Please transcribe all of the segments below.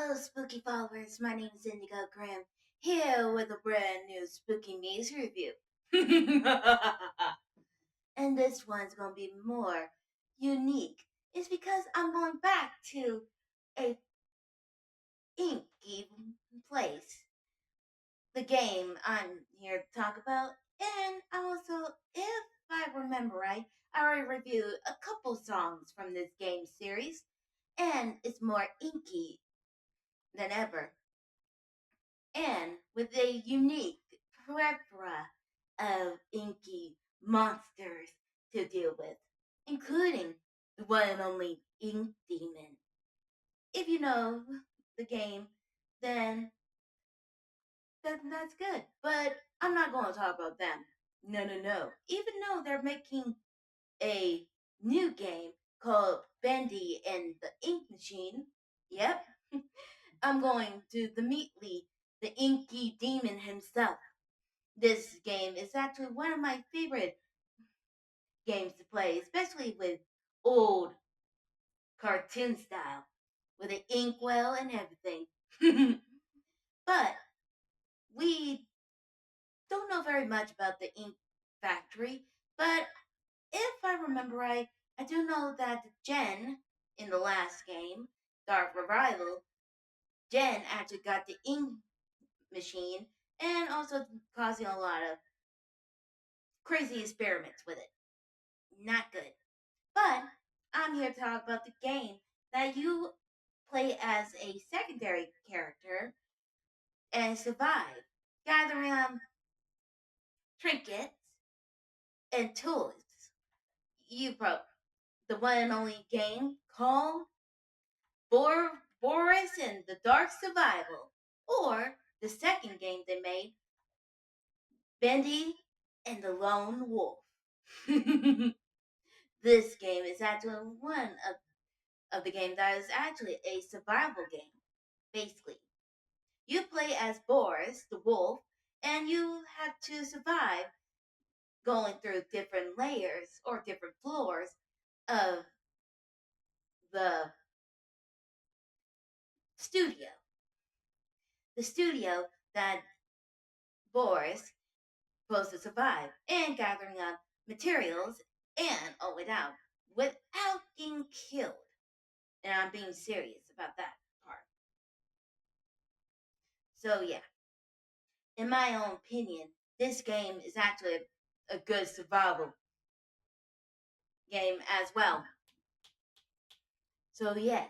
Hello, spooky followers. My name is Indigo Grimm, here with a brand new Spooky News review. And this one's gonna be more unique. It's because I'm going back to a inky place. The game I'm here to talk about, and also, if I remember right, I already reviewed a couple songs from this game series, and it's more inky than ever, and with a unique plethora of inky monsters to deal with, including the one and only Ink Demon. If you know the game, then that's good. But I'm not going to talk about them. No, no, no. Even though they're making a new game called Bendy and the Ink Machine, yep, I'm going to the Inky Demon himself. This game is actually one of my favorite games to play, especially with old cartoon style, with an inkwell and everything. But we don't know very much about the ink factory, but if I remember right, I do know that Jen, in the last game, Dark Revival, Jen actually got the ink machine and also causing a lot of crazy experiments with it. Not good. But I'm here to talk about the game that you play as a secondary character and survive, gathering trinkets and tools. You broke the one and only game called Boris and the Dark Survival, or the second game they made, Bendy and the Lone Wolf. This game is actually one of the game that is actually a survival game, basically. You play as Boris, the wolf, and you have to survive going through different layers or different floors of the studio. The studio that Boris is supposed to survive, and gathering up materials and all it out without getting killed. And I'm being serious about that part. So yeah, in my own opinion, this game is actually a good survival game as well. So yes,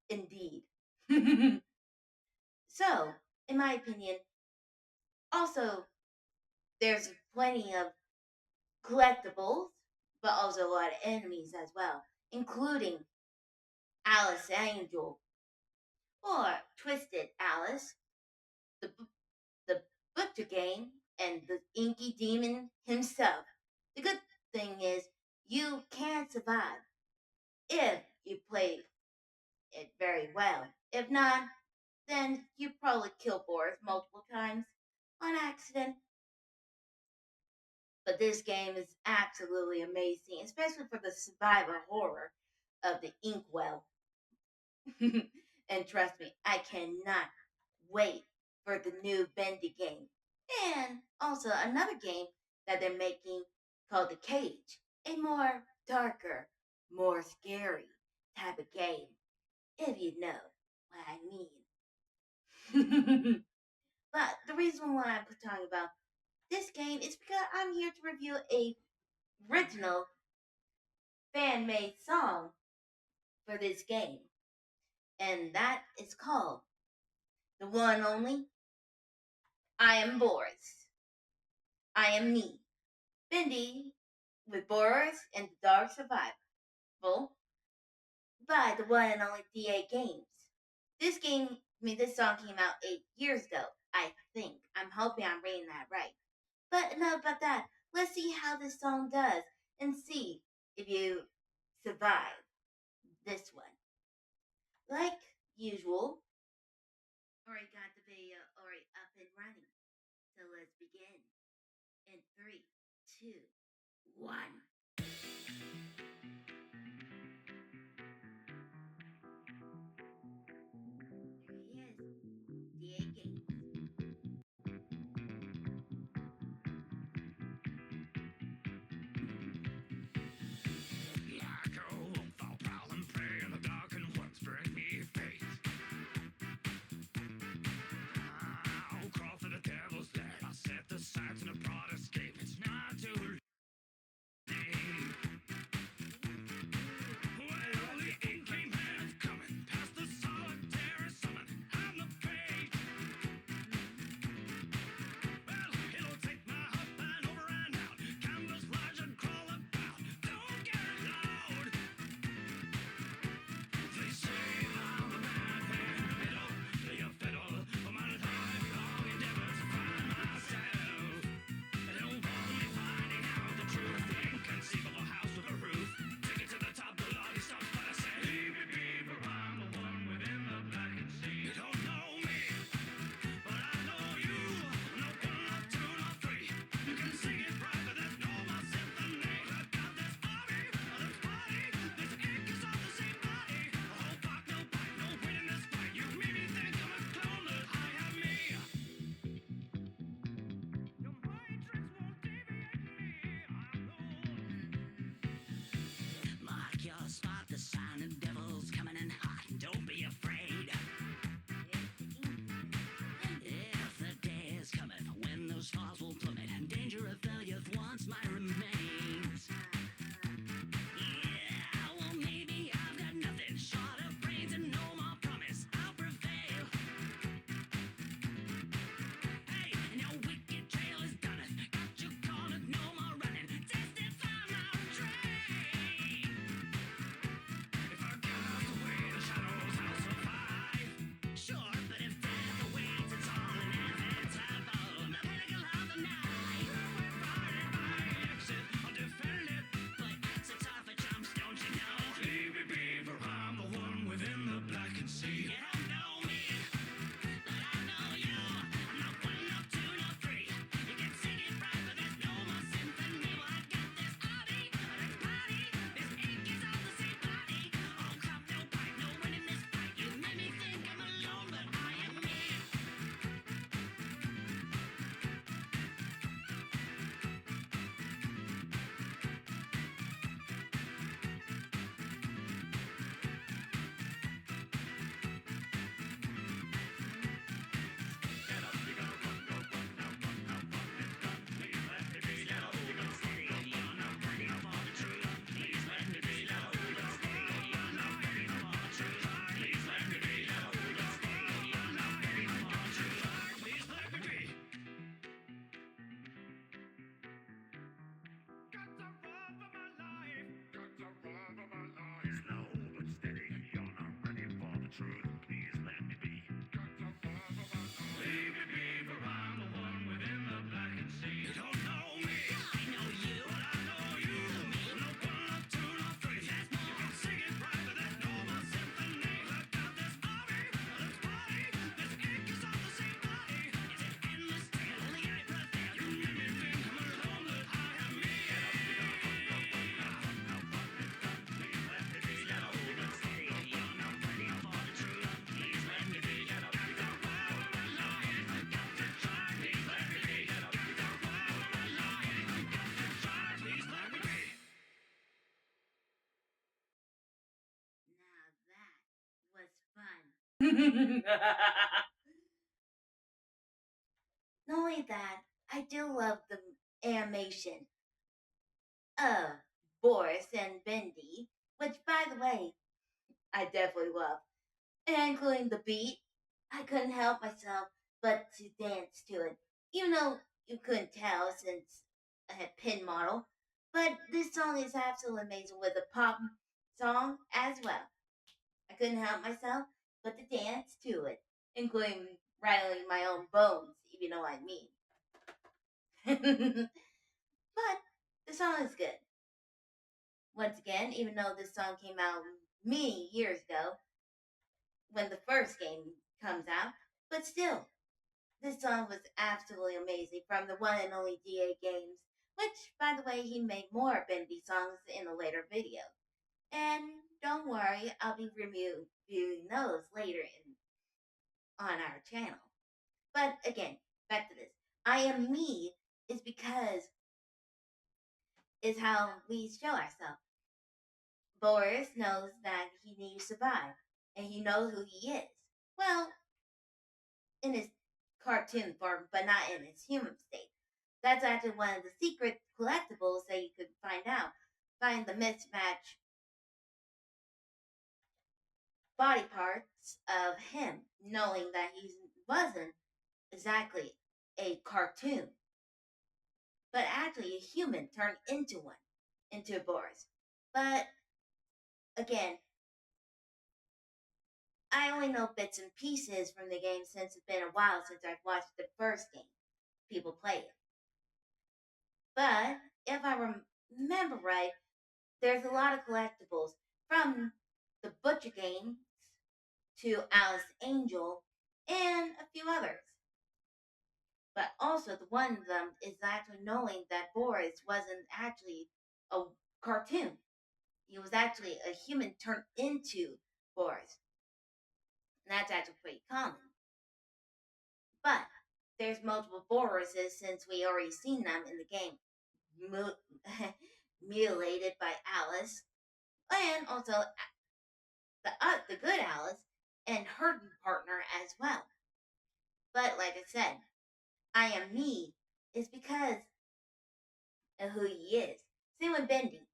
indeed. So, in my opinion, also there's plenty of collectibles, but also a lot of enemies as well, including Alice Angel or Twisted Alice, the the Butcher Game, and the Inky Demon himself. The good thing is you can survive if you play it very well. If not, then you probably kill Boris multiple times on accident. But this game is absolutely amazing, especially for the survivor horror of the Inkwell. And trust me, I cannot wait for the new Bendy game. And also another game that they're making called The Cage, a more darker, more scary type of game, if you know what I mean. But the reason why I'm talking about this game is because I'm here to review a original fan-made song for this game. And that is called the one and only I Am Boris. I Am Me. Bendy with Boris and the Dark Survival by the one and only DAGames. This song came out 8 years ago, I think. I'm hoping I'm reading that right. But enough about that. Let's see how this song does and see if you survive this one. Like usual, already got the video already up and running. So let's begin in 3, 2, 1. DAGames. Like a wolf, I'll prowl and prey in the dark and once bring me fate. I'll crawl through the devil's den. I'll set the sights in a broad escape. It's not too late. Well, the ink came hands coming past the solitary summon and the page. Well, it'll take my hot line over and out. Canvas rise and crawl about. Don't get loud. They say I'm the man in the middle. Play a fiddle for my lifelong endeavor to find myself. It don't bother me finding out the truth. The inconceivable house with a roof. Take it to the top, the lobby stops by the say, leave me be, for I'm the one within the blackened sea. You don't know me, but I know you. No one, not two, not three. You can sing it right, but there's no more symphony. I've got this army, this body, this ink is all the same body. A whole block, no bite, no win in this fight. You made me think I'm a clone, but I am me. Your mind tricks won't deviate me. I'm the mark your spot, the sign of devils coming in hot. Don't be afraid. If the day is coming when those falls will plummet, danger of failure once my remains. Yeah, well maybe I've got nothing short of brains and no more promise I'll prevail. Hey, and your wicked trail is done it. Got you cornered, no more running. Tested, found out, train. If I cast away the shadows, I'll survive. Sure, but if death awaits, it's all inevitable. The pinnacle of the night. We're guarded by exit, undefended. But exits are for chumps, don't you know? Leave me be, for I'm the one within the blackened sea. You don't know me, but I know you. I'm not one, not two, not three. You can sing it right, but there's no more symphony. Well, I got this army, this body, this ink is all the same body. Oh, crap, no bite, no win in this fight. You made me think I'm alone, but I am me. Slow but steady, you're not ready for the truth. Please let me be. Leave me be, for I'm the one within the blackened sea. You don't know me, I know you, but I know you. No one, not two, not three. You can sing it right, but there's no more symphony. I've got this army, this body, this ink is all the same body. It's an endless tale, only I prevail. You made me think I'm alone, but I am me. Now that was fun. Not only that, I do love the animation of Boris and Bendy, which, by the way, I definitely love. And including the beat, I couldn't help myself but to dance to it. Even though you couldn't tell since I had pin model. But this song is absolutely amazing with a pop song as well. I couldn't help myself but to dance to it, including rattling my own bones, if you know what I mean. But the song is good. Once again, even though this song came out many years ago, when the first game comes out, but still, this song was absolutely amazing from the one and only DAGames, which, by the way, he made more bendy songs in a later video. And don't worry, I'll be reviewing those later on our channel. But again, back to this. I am me is because is how we show ourselves. Boris knows that he needs to survive, and he knows who he is. Well, in his cartoon form, but not in his human state. That's actually one of the secret collectibles that you could find out. Find the mismatch body parts of him, knowing that he wasn't exactly a cartoon, but actually a human turned into one, into Boris. But again, I only know bits and pieces from the game since it's been a while since I've watched the first game people play it. But if I remember right, there's a lot of collectibles from the Butcher games to Alice Angel and a few others. But also, the one of them is actually knowing that Boris wasn't actually a cartoon. He was actually a human turned into Boris. And that's actually pretty common. But there's multiple Borises since we already seen them in the game. Mutilated by Alice, and also the good Alice and her partner as well. But like I said, I am me is because of who he is. Same with Bendy.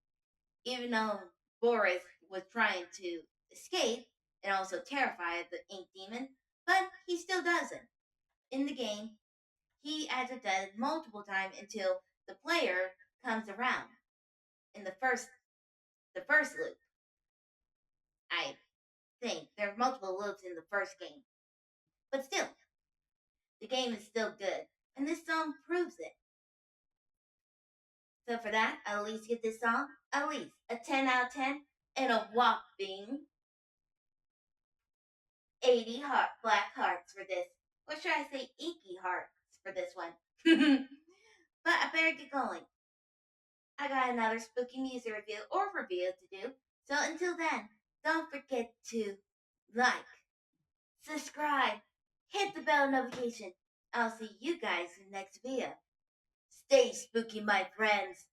Even though Boris was trying to escape and also terrify the ink demon, but he still doesn't. In the game, he actually does multiple times until the player comes around in the first loop. I think there are multiple loops in the first game. But still, the game is still good. And this song proves it. So for that, I'll at least give this song at least a 10 out of 10 and a whopping 80 black hearts for this. Or should I say inky hearts for this one? But I better get going. I got another spooky music review or review to do. So until then, don't forget to like, subscribe, hit the bell notification. I'll see you guys in the next video. Stay spooky, my friends.